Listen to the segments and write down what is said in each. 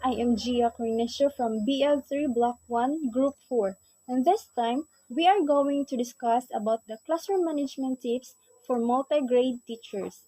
I am Gia Cornecio from BL3 Block 1, Group 4, and this time we are going to discuss about the classroom management tips for multi-grade teachers.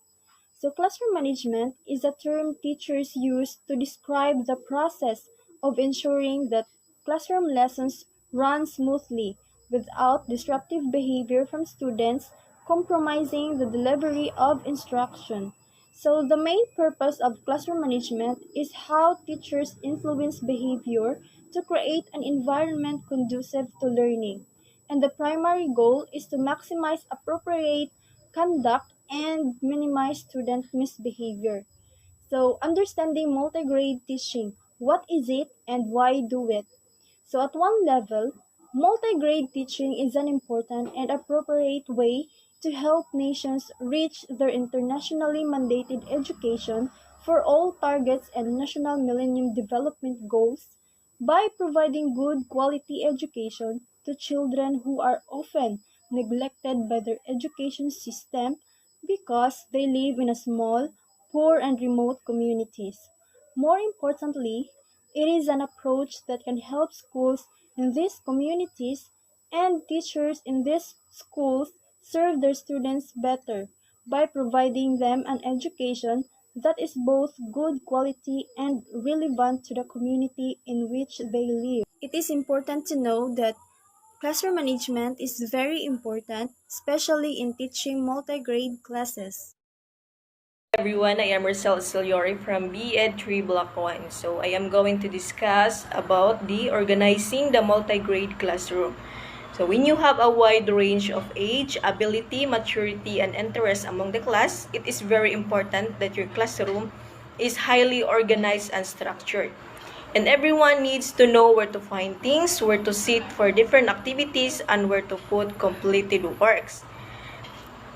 So classroom management is a term teachers use to describe the process of ensuring that classroom lessons run smoothly without disruptive behavior from students compromising the delivery of instruction. So the main purpose of classroom management is how teachers influence behavior to create an environment conducive to learning. And the primary goal is to maximize appropriate conduct and minimize student misbehavior. So understanding multigrade teaching, what is it and why do it? So at one level, multigrade teaching is an important and appropriate way to help nations reach their internationally mandated education for all targets and National Millennium Development Goals by providing good quality education to children who are often neglected by their education system because they live in a small, poor and remote communities. More importantly, it is an approach that can help schools in these communities and teachers in these schools serve their students better by providing them an education that is both good quality and relevant to the community in which they live. It is important to know that classroom management is very important, especially in teaching multi-grade classes. Everyone, I am Marcel Ciliori from BEd3 Block 1. So I am going to discuss about the organizing the multi-grade classroom. So when you have a wide range of age, ability, maturity, and interest among the class, it is very important that your classroom is highly organized and structured. And everyone needs to know where to find things, where to sit for different activities, and where to put completed works.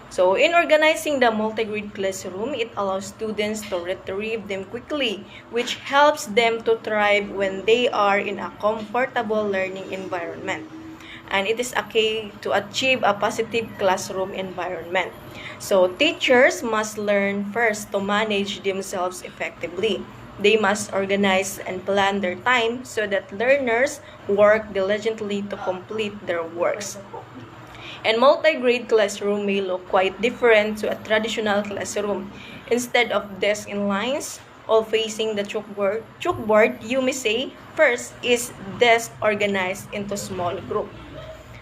So, in organizing the multi-grade classroom, it allows students to retrieve them quickly, which helps them to thrive when they are in a comfortable learning environment. And it is a key to achieve a positive classroom environment. So, teachers must learn first to manage themselves effectively. They must organize and plan their time so that learners work diligently to complete their works. And multi-grade classroom may look quite different to a traditional classroom. Instead of desks in lines, all facing the chalkboard, you may say, first is desk organized into small group.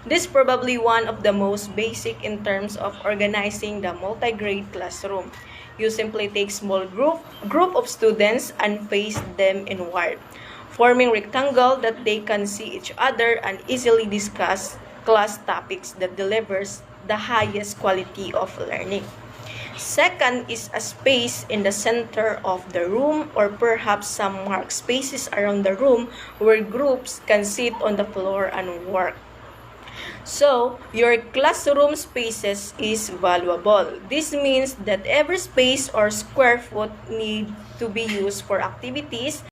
This is probably one of the most basic in terms of organizing the multi-grade classroom. You simply take small group of students and face them inward, forming rectangle that they can see each other and easily discuss class topics that delivers the highest quality of learning. Second is a space in the center of the room or perhaps some marked spaces around the room where groups can sit on the floor and work. So, your classroom spaces is valuable. This means that every space or square foot need to be used for activities that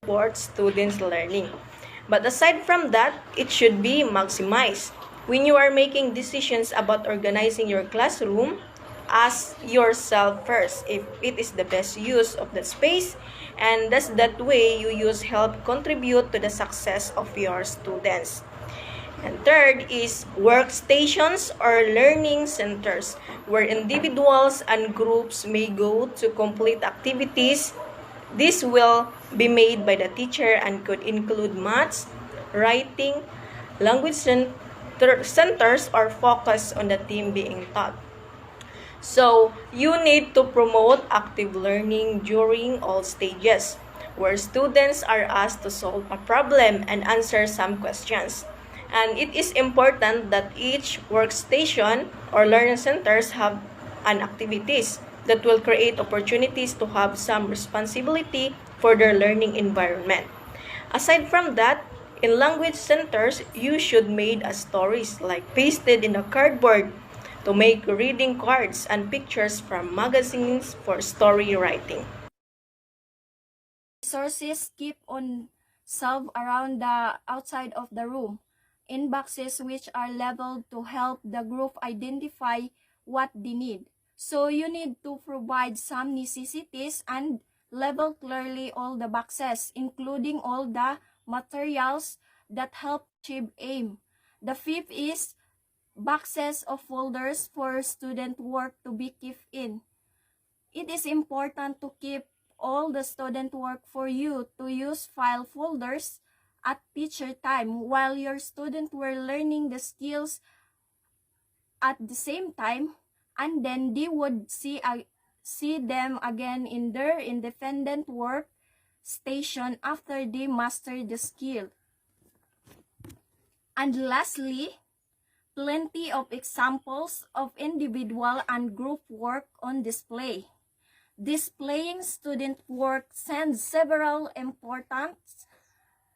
support students' learning. But aside from that, it should be maximized. When you are making decisions about organizing your classroom, ask yourself first if it is the best use of the space, and does that way you use help contribute to the success of your students. And third is workstations or learning centers where individuals and groups may go to complete activities. This will be made by the teacher and could include maths, writing, language centers, or focus on the theme being taught. So, you need to promote active learning during all stages, where students are asked to solve a problem and answer some questions. And it is important that each workstation or learning centers have an activities that will create opportunities to have some responsibility for their learning environment. Aside from that, in language centers, you should make a stories like pasted in a cardboard to make reading cards and pictures from magazines for story writing. Resources keep on shelved around the outside of the room in boxes which are labeled to help the group identify what they need. So you need to provide some necessities and Label clearly all the boxes, including all the materials that help achieve aim. The fifth is boxes of folders for student work to be kept in. It is important to keep all the student work for you to use file folders at teacher time while your students were learning the skills at the same time, and then they would see them again in their independent work station after they master the skill. And lastly, plenty of examples of individual and group work on display. Displaying student work sends several important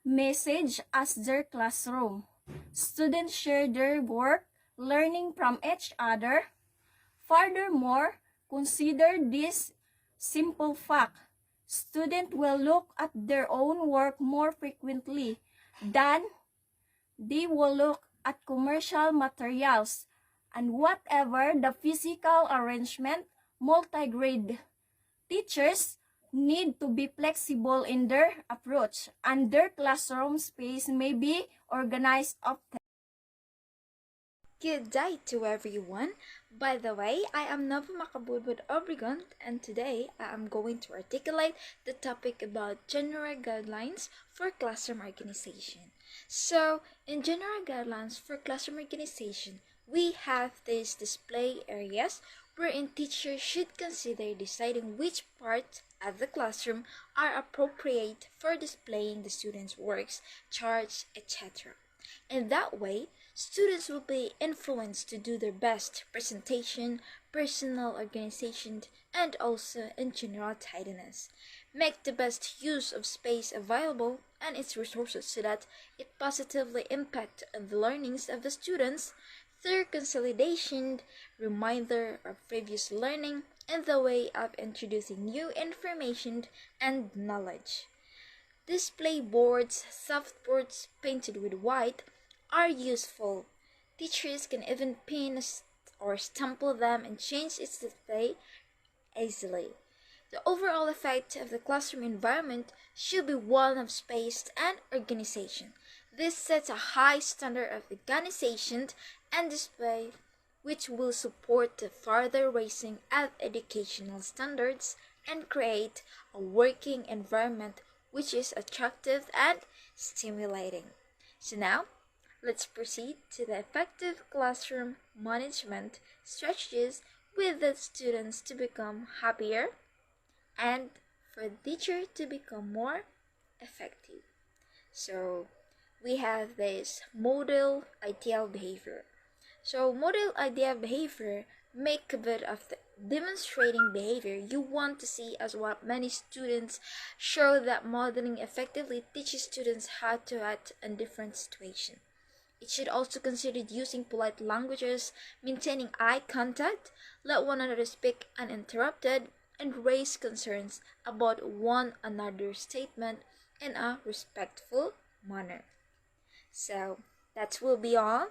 messages as their classroom. Students share their work, learning from each other. Furthermore, consider this simple fact. Students will look at their own work more frequently than they will look at commercial materials, and whatever the physical arrangement, multigrade teachers need to be flexible in their approach, and their classroom space may be organized often. Good day to everyone. By the way, I am Nova Makabudbud Obregon, and today I am going to articulate the topic about general guidelines for classroom organization. So, in general guidelines for classroom organization, we have these display areas wherein teachers should consider deciding which parts of the classroom are appropriate for displaying the students' works, charts, etc. In that way, students will be influenced to do their best presentation, personal organization, and also in general tidiness. Make the best use of space available and its resources so that it positively impacts on the learnings of the students through consolidation, reminder of previous learning, and the way of introducing new information and knowledge. Display boards, soft boards painted with white, are useful. Teachers can even pin or stample them and change its display easily. The overall effect of the classroom environment should be one of space and organization. This sets a high standard of organization and display, which will support the further raising of educational standards and create a working environment which is attractive and stimulating. So now, let's proceed to the effective classroom management strategies with the students to become happier and for the teacher to become more effective. So we have this model ideal behavior. So model ideal behavior make a bit of the demonstrating behavior you want to see as what many students show that modeling effectively teaches students how to act in different situations. It should also consider using polite languages, maintaining eye contact, let one another speak uninterrupted, and raise concerns about one another's statement in a respectful manner. So that will be all.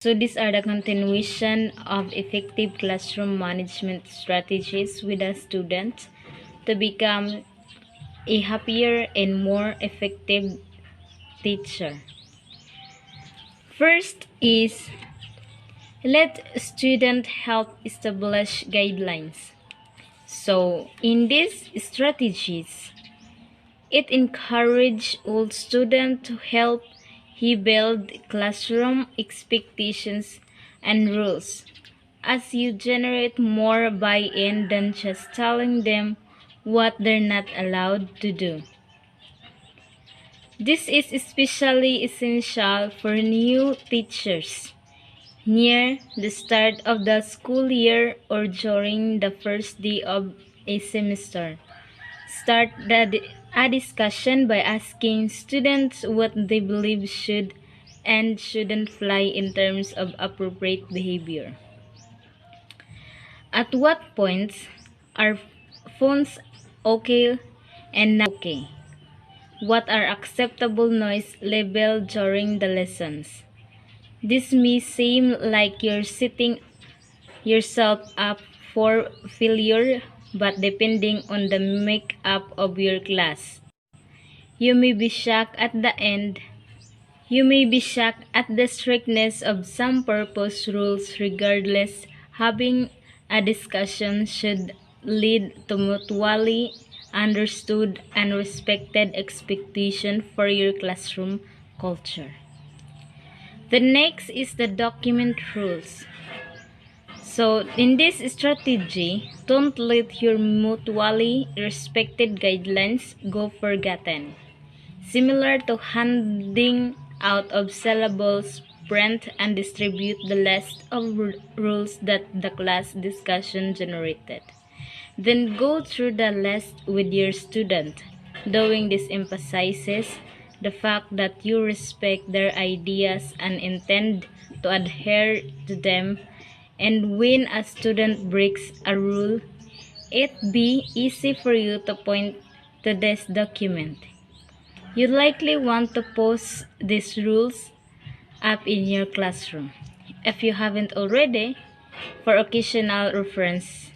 So these are the continuation of effective classroom management strategies with a student to become a happier and more effective teacher. First is let student help establish guidelines. So in these strategies, it encourages all students to help he build classroom expectations and rules, as you generate more buy-in than just telling them what they're not allowed to do. This is especially essential for new teachers near the start of the school year or during the first day of a semester. Start a discussion by asking students what they believe should and shouldn't fly in terms of appropriate behavior. At what points are phones okay and not okay? What are acceptable noise levels during the lessons? This may seem like you're setting yourself up for failure, but depending on the makeup of your class. You may be shocked at the end. You may be shocked at the strictness of some purpose rules. Regardless, having a discussion should lead to mutually understood and respected expectation for your classroom culture. The next is the document rules. So, in this strategy, don't let your mutually respected guidelines go forgotten. Similar to handing out of syllables, print and distribute the list of rules that the class discussion generated. Then go through the list with your student. Doing this emphasizes the fact that you respect their ideas and intend to adhere to them. And when a student breaks a rule, it be easy for you to point to this document. You likely want to post these rules up in your classroom, if you haven't already, for occasional reference.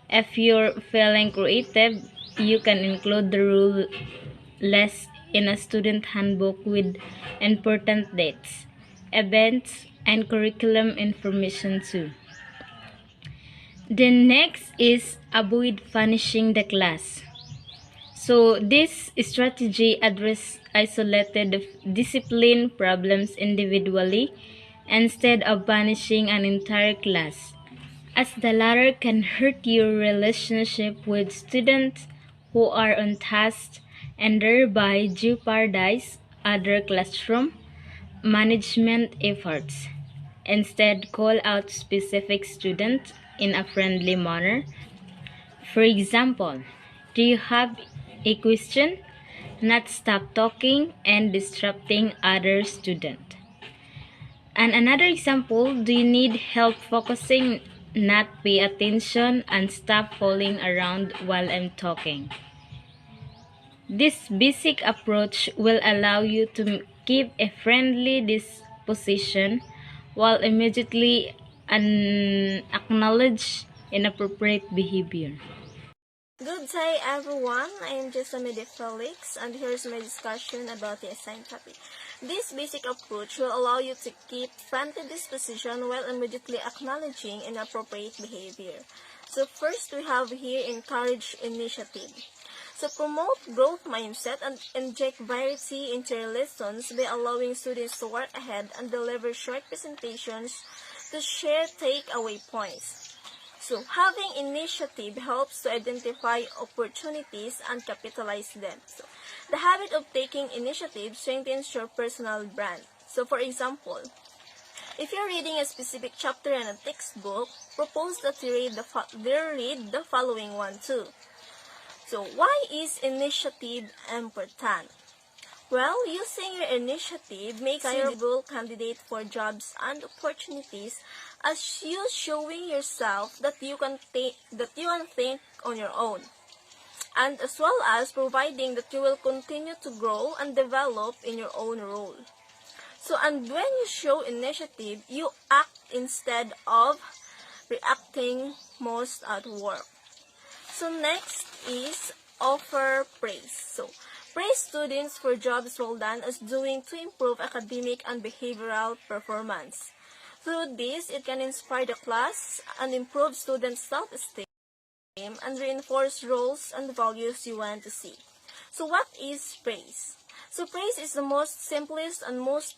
If you're feeling creative, you can include the rule list in a student handbook with important dates, events, and curriculum information too. The next is avoid punishing the class. So this strategy addresses isolated discipline problems individually instead of punishing an entire class, as the latter can hurt your relationship with students who are on task and thereby jeopardize other classroom management efforts. Instead, call out specific students in a friendly manner. For example, do you have a question? Not stop talking and disrupting other student. And another example, do you need help focusing? Not pay attention and stop fooling around while I'm talking. This basic approach will allow you to keep a friendly disposition while immediately acknowledge inappropriate behavior. Good day everyone, I am Jessamine Felix and here's my discussion about the assigned topic. This basic approach will allow you to keep friendly disposition while immediately acknowledging inappropriate behavior. So first we have here encourage initiative. So promote growth mindset and inject variety into your lessons by allowing students to work ahead and deliver short presentations to share takeaway points. So, having initiative helps to identify opportunities and capitalize them. So, the habit of taking initiative strengthens your personal brand. So, for example, if you're reading a specific chapter in a textbook, propose that you read the following one too. So, why is initiative important? Well, using your initiative makes you a viable candidate for jobs and opportunities as you showing yourself that you can think on your own, and as well as providing that you will continue to grow and develop in your own role. So, and when you show initiative, you act instead of reacting most at work. So next is offer praise. So praise students for jobs well done as doing to improve academic and behavioral performance. Through this, it can inspire the class and improve students' self-esteem and reinforce roles and values you want to see. So what is praise? So praise is the most simplest and most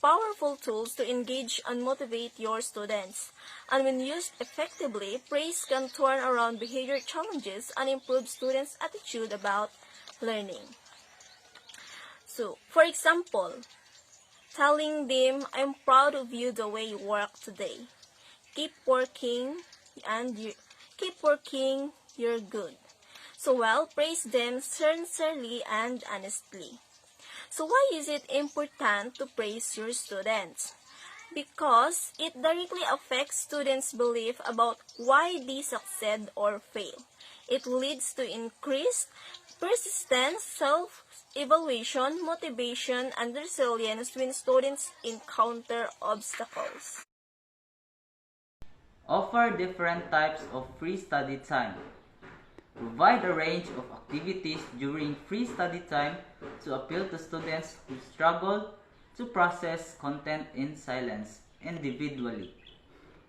powerful tools to engage and motivate your students. And when used effectively, praise can turn around behavior challenges and improve students' attitude about learning. So, for example, telling them, I'm proud of you the way you work today. Keep working, you're good. So, well, praise them sincerely and honestly. So why is it important to praise your students? Because it directly affects students' belief about why they succeed or fail. It leads to increased persistence, self-evaluation, motivation, and resilience when students encounter obstacles. Offer different types of free study time. Provide a range of activities during free study time to appeal to students who struggle to process content in silence individually.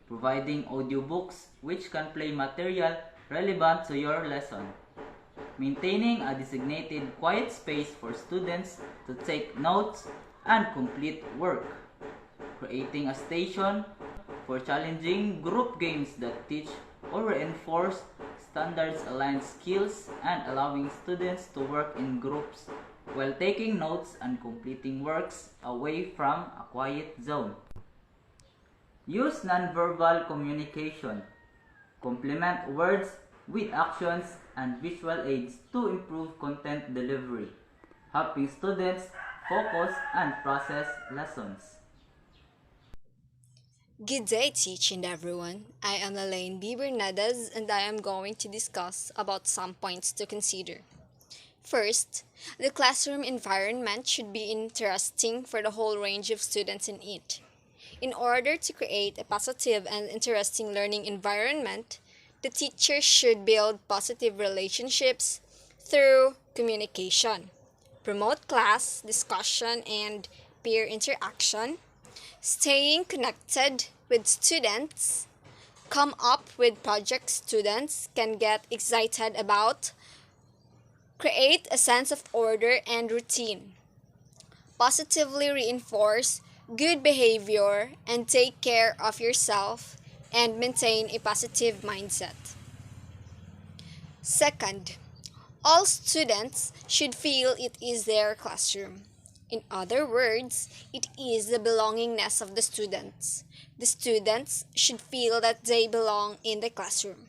Providing audiobooks which can play material relevant to your lesson. Maintaining a designated quiet space for students to take notes and complete work. Creating a station for challenging group games that teach or reinforce standards-aligned skills and allowing students to work in groups while taking notes and completing works away from a quiet zone. Use nonverbal communication. Complement words with actions and visual aids to improve content delivery, helping students focus and process lessons. Good day, teaching everyone. I am Elaine B. Bernadez and I am going to discuss about some points to consider. First, the classroom environment should be interesting for the whole range of students in it. In order to create a positive and interesting learning environment, the teacher should build positive relationships through communication, promote class discussion and peer interaction, staying connected with students, come up with projects students can get excited about, create a sense of order and routine, positively reinforce good behavior and take care of yourself and maintain a positive mindset. Second, all students should feel it is their classroom. In other words, it is the belongingness of the students. The students should feel that they belong in the classroom.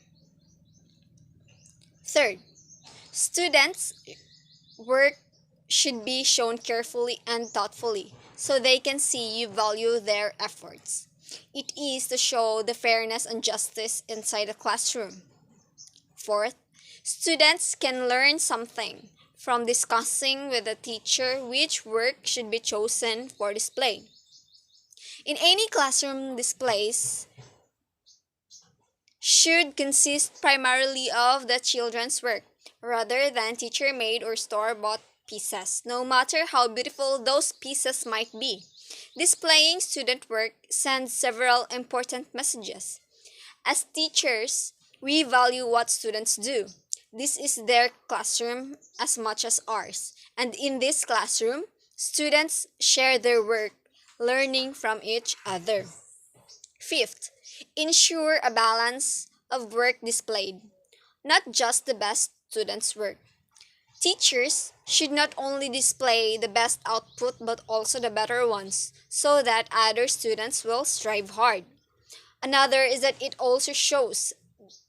Third, students' work should be shown carefully and thoughtfully so they can see you value their efforts. It is to show the fairness and justice inside the classroom. Fourth, students can learn something from discussing with the teacher which work should be chosen for display. In any classroom, displays should consist primarily of the children's work rather than teacher-made or store-bought pieces, no matter how beautiful those pieces might be. Displaying student work sends several important messages. As teachers, we value what students do. This is their classroom as much as ours. And in this classroom, students share their work, learning from each other. Fifth, ensure a balance of work displayed, not just the best students' work. Teachers should not only display the best output but also the better ones so that other students will strive hard. Another is that it also shows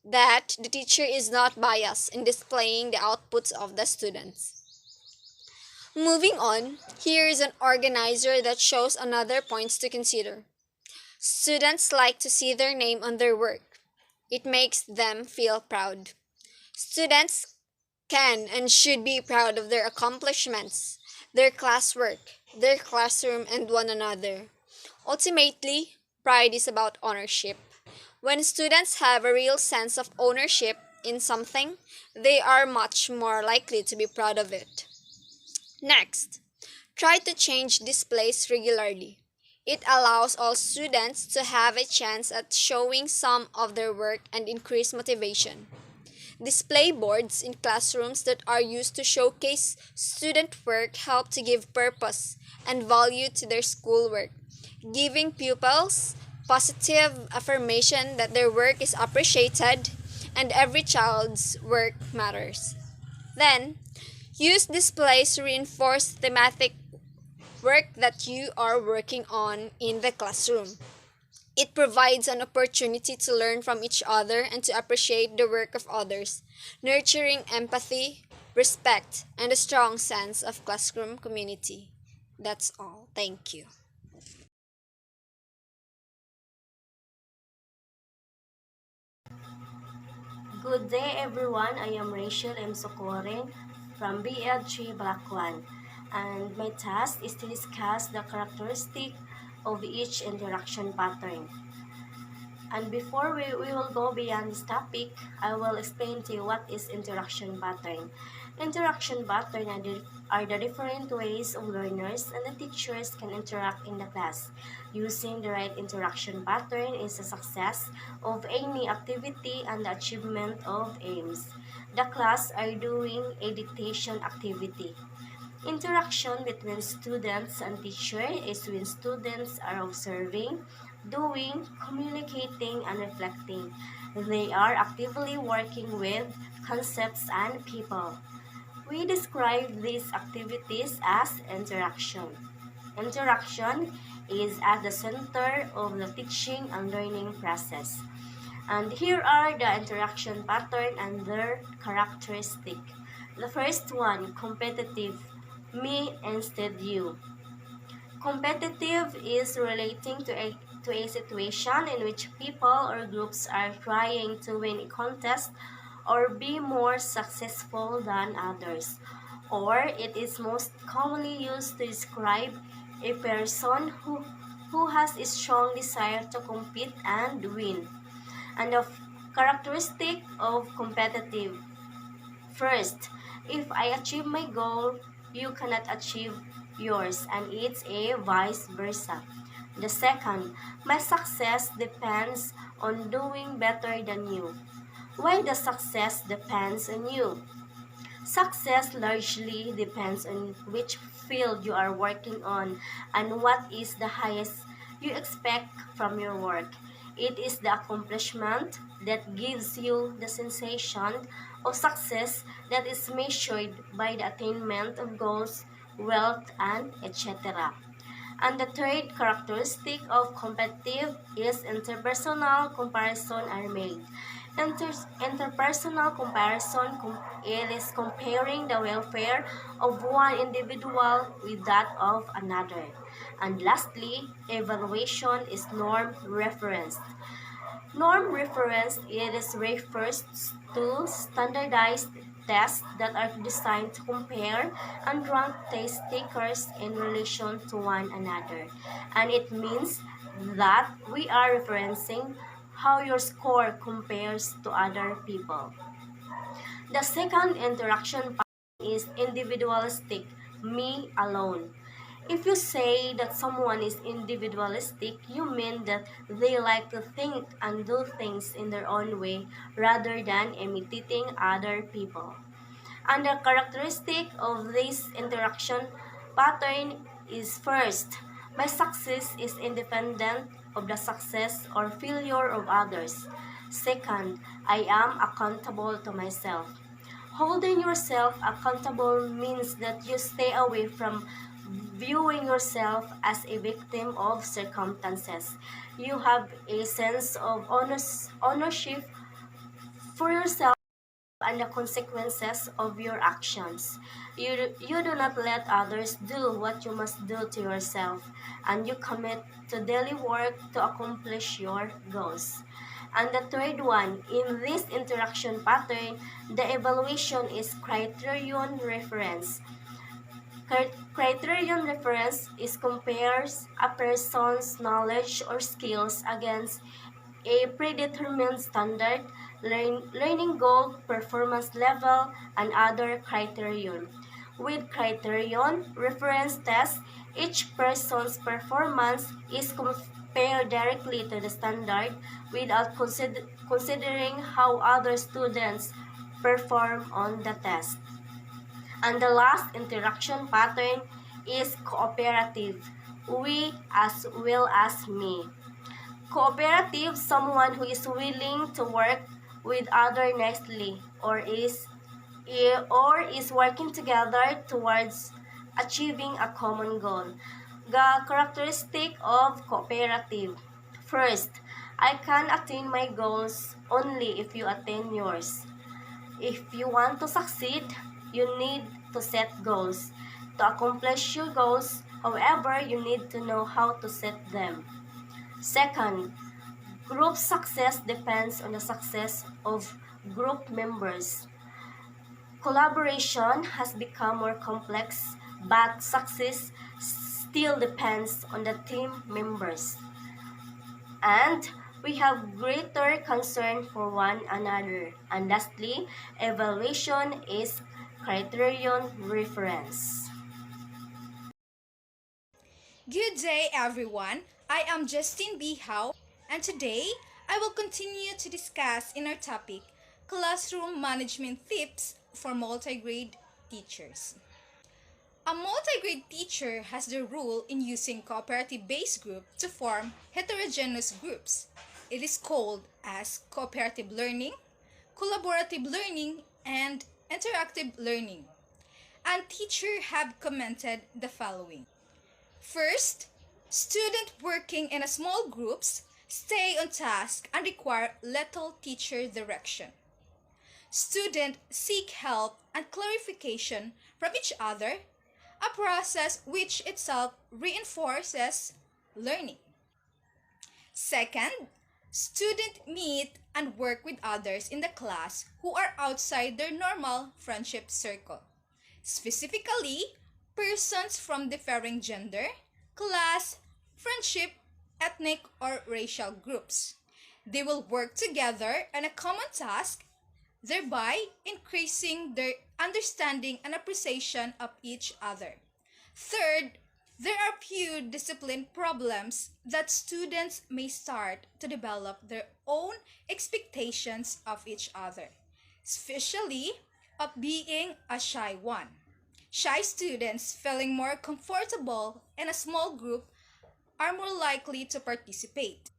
that the teacher is not biased in displaying the outputs of the students. Moving on, here is an organizer that shows another points to consider. Students like to see their name on their work. It makes them feel proud. Students can and should be proud of their accomplishments, their classwork, their classroom, and one another. Ultimately, pride is about ownership. When students have a real sense of ownership in something, they are much more likely to be proud of it. Next, try to change displays regularly. It allows all students to have a chance at showing some of their work and increase motivation. Display boards in classrooms that are used to showcase student work help to give purpose and value to their schoolwork, giving pupils positive affirmation that their work is appreciated and every child's work matters. Then, use displays to reinforce thematic work that you are working on in the classroom. It provides an opportunity to learn from each other and to appreciate the work of others, nurturing empathy, respect, and a strong sense of classroom community. That's all. Thank you. Good day everyone, I am Rachel M. Socoren from BL3 Block 1 and my task is to discuss the characteristic of each interaction pattern. And before we will go beyond this topic, I will explain to you what is interaction pattern. Interaction pattern are the different ways of learners and the teachers can interact in the class. Using the right interaction pattern is the success of any activity and the achievement of aims. The class are doing a dictation activity. Interaction between students and teacher is when students are observing, doing, communicating, and reflecting. They are actively working with concepts and people. We describe these activities as interaction. Interaction is at the center of the teaching and learning process. And here are the interaction pattern and their characteristic. The first one, competitive, me instead you. Competitive is relating to a situation in which people or groups are trying to win a contest or be more successful than others. Or it is most commonly used to describe a person who has a strong desire to compete and win. And the characteristic of competitive. First, if I achieve my goal, you cannot achieve yours, and it's a vice versa. The second, my success depends on doing better than you. Why the success depends on you? Success largely depends on which field you are working on and what is the highest you expect from your work. It is the accomplishment that gives you the sensation of success that is measured by the attainment of goals, wealth, and etc. And the third characteristic of competitive is interpersonal comparison are made. Interpersonal comparison it is comparing the welfare of one individual with that of another. And lastly, evaluation is norm referenced. Norm reference it is refers to standardized tests that are designed to compare and rank test takers in relation to one another. And it means that we are referencing how your score compares to other people. The second interaction pattern is individualistic, me alone. If you say that someone is individualistic, you mean that they like to think and do things in their own way rather than imitating other people. And the characteristic of this interaction pattern is first, my success is independent of the success or failure of others. Second, I am accountable to myself. Holding yourself accountable means that you stay away from viewing yourself as a victim of circumstances. You have a sense of ownership for yourself and the consequences of your actions. You do not let others do what you must do to yourself, and you commit to daily work to accomplish your goals. And the third one, in this interaction pattern, the evaluation is criterion reference. Criterion reference is compares a person's knowledge or skills against a predetermined standard, learning goal, performance level, and other criterion. With criterion reference test, each person's performance is compared directly to the standard without considering how other students perform on the test. And the last interaction pattern is cooperative, we as well as me. Cooperative, someone who is willing to work with other nicely or is working together towards achieving a common goal. The characteristic of cooperative. First, I can attain my goals only if you attain yours. If you want to succeed, you need to set goals. To accomplish your goals, however, you need to know how to set them. Second, group success depends on the success of group members. Collaboration has become more complex, but success still depends on the team members. And we have greater concern for one another. And lastly, evaluation is criterion reference. Good day, everyone. I am Justine B. Howe, and today I will continue to discuss in our topic classroom management tips for multigrade teachers. A multigrade teacher has the rule in using cooperative-based group to form heterogeneous groups. It is called as cooperative learning, collaborative learning, and interactive learning. And teachers have commented the following. First, students working in a small groups stay on task and require little teacher direction. Students seek help and clarification from each other, a process which itself reinforces learning. Second, students meet and work with others in the class who are outside their normal friendship circle. Specifically, persons from differing gender, class, friendship, ethnic, or racial groups. They will work together on a common task, thereby increasing their understanding and appreciation of each other. Third, there are few discipline problems that students may start to develop their own expectations of each other, especially of being a shy one. Shy students feeling more comfortable in a small group are more likely to participate.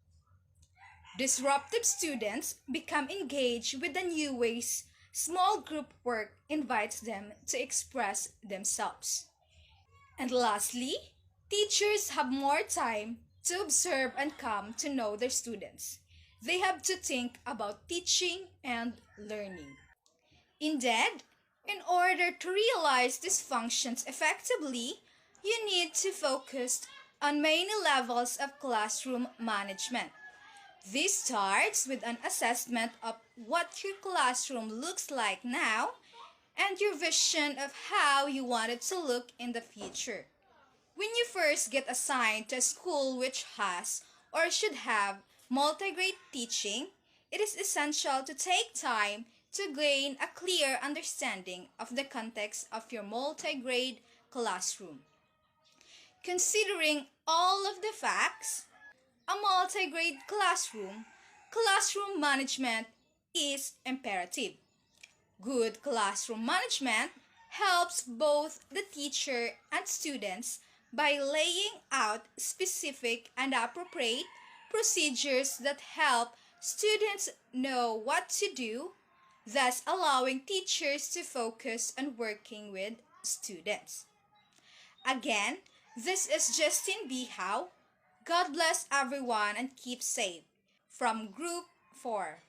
Disruptive students become engaged with the new ways small group work invites them to express themselves. And lastly, teachers have more time to observe and come to know their students. They have to think about teaching and learning. Indeed, in order to realize these functions effectively, you need to focus on many levels of classroom management. This starts with an assessment of what your classroom looks like now and your vision of how you want it to look in the future. When you first get assigned to a school which has or should have multigrade teaching, it is essential to take time to gain a clear understanding of the context of your multigrade classroom. Considering all of the facts, a multigrade classroom management is imperative. Good classroom management helps both the teacher and students by laying out specific and appropriate procedures that help students know what to do, thus allowing teachers to focus on working with students. Again, this is Justine B. Howe. God bless everyone and keep safe. From Group 4.